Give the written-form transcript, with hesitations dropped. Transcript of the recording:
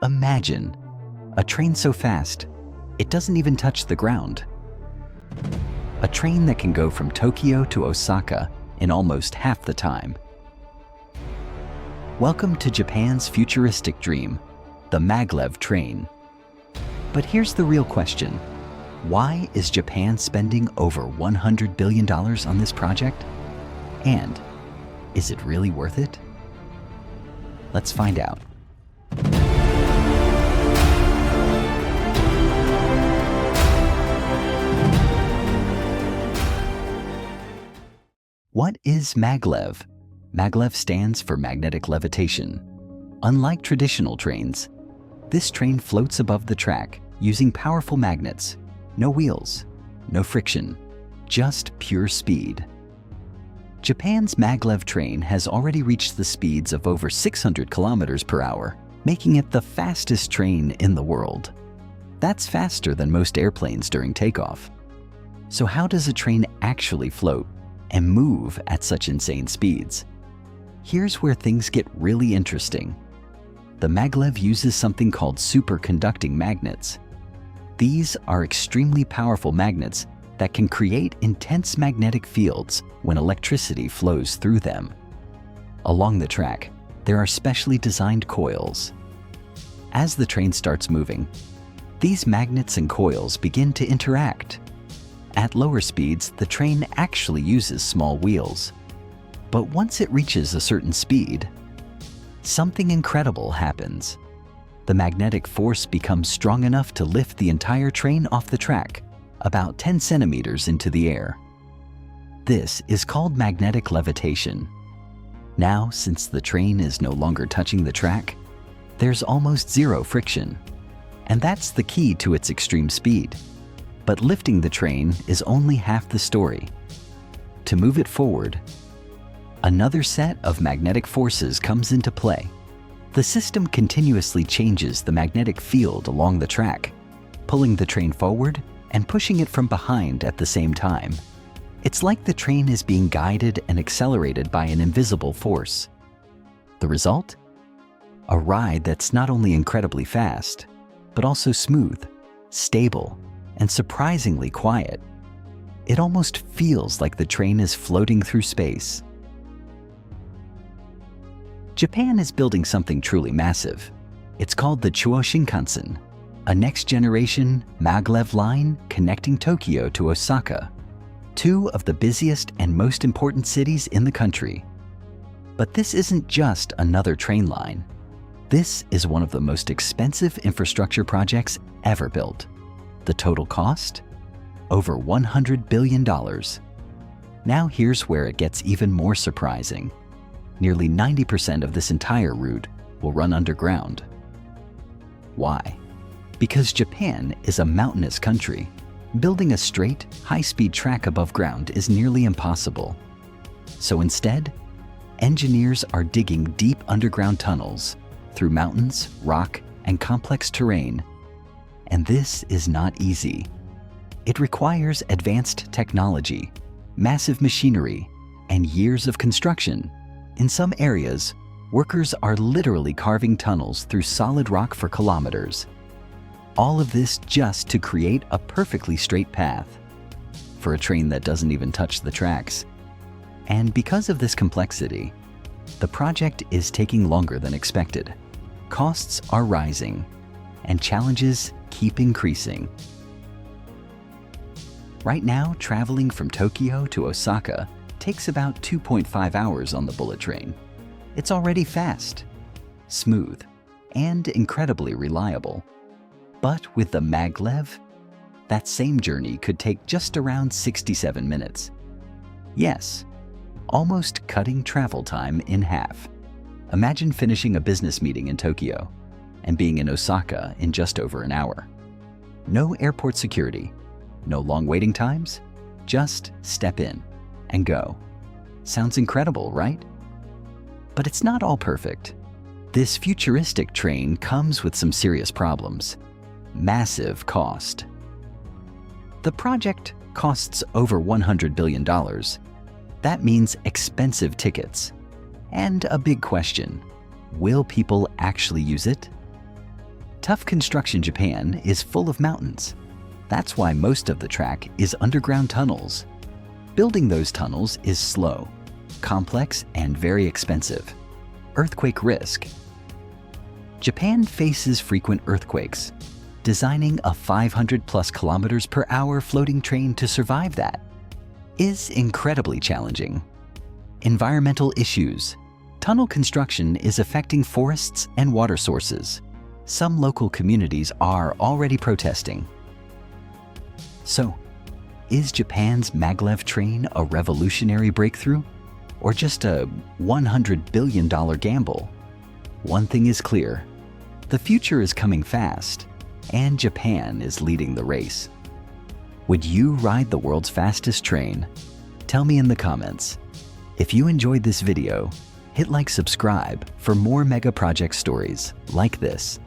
Imagine a train so fast, it doesn't even touch the ground. A train that can go from Tokyo to Osaka in almost half the time. Welcome to Japan's futuristic dream, the Maglev train. But here's the real question. Why is Japan spending over $100 billion on this project? And is it really worth it? Let's find out. What is Maglev? Maglev stands for magnetic levitation. Unlike traditional trains, this train floats above the track using powerful magnets. No wheels, no friction, just pure speed. Japan's Maglev train has already reached the speeds of over 600 kilometers per hour, making it the fastest train in the world. That's faster than most airplanes during takeoff. So how does a train actually float and move at such insane speeds? Here's where things get really interesting. The Maglev uses something called superconducting magnets. These are extremely powerful magnets that can create intense magnetic fields when electricity flows through them. Along the track, there are specially designed coils. As the train starts moving, these magnets and coils begin to interact. At lower speeds, the train actually uses small wheels. But once it reaches a certain speed, something incredible happens. The magnetic force becomes strong enough to lift the entire train off the track, about 10 centimeters into the air. This is called magnetic levitation. Now, since the train is no longer touching the track, there's almost zero friction. And that's the key to its extreme speed. But lifting the train is only half the story. To move it forward, another set of magnetic forces comes into play. The system continuously changes the magnetic field along the track, pulling the train forward and pushing it from behind at the same time. It's like the train is being guided and accelerated by an invisible force. The result? A ride that's not only incredibly fast, but also smooth, stable, and surprisingly quiet. It almost feels like the train is floating through space. Japan is building something truly massive. It's called the Chuoshinkansen, a next-generation Maglev line connecting Tokyo to Osaka, two of the busiest and most important cities in the country. But this isn't just another train line. This is one of the most expensive infrastructure projects ever built. The total cost? Over $100 billion. Now here's where it gets even more surprising. Nearly 90% of this entire route will run underground. Why? Because Japan is a mountainous country. Building a straight, high-speed track above ground is nearly impossible. So instead, engineers are digging deep underground tunnels through mountains, rock, and complex terrain. And this is not easy. It requires advanced technology, massive machinery, and years of construction. In some areas, workers are literally carving tunnels through solid rock for kilometers. All of this just to create a perfectly straight path for a train that doesn't even touch the tracks. And because of this complexity, the project is taking longer than expected. Costs are rising, and challenges keep increasing. Right now, traveling from Tokyo to Osaka takes about 2.5 hours on the bullet train. It's already fast, smooth, and incredibly reliable. But with the Maglev, that same journey could take just around 67 minutes. Yes, almost cutting travel time in half. Imagine finishing a business meeting in Tokyo and being in Osaka in just over an hour. No airport security, no long waiting times, just step in and go. Sounds incredible, right? But it's not all perfect. This futuristic train comes with some serious problems. Massive cost. The project costs over $100 billion. That means expensive tickets. And a big question, will people actually use it? Tough construction Japan is full of mountains. That's why most of the track is underground tunnels. Building those tunnels is slow, complex, and very expensive. Earthquake risk. Japan faces frequent earthquakes. Designing a 500+ kilometers per hour floating train to survive that is incredibly challenging. Environmental issues. Tunnel construction is affecting forests and water sources. Some local communities are already protesting. So, is Japan's Maglev train a revolutionary breakthrough? Or just a $100 billion gamble? One thing is clear. The future is coming fast, and Japan is leading the race. Would you ride the world's fastest train? Tell me in the comments. If you enjoyed this video, hit like, subscribe for more mega project stories like this.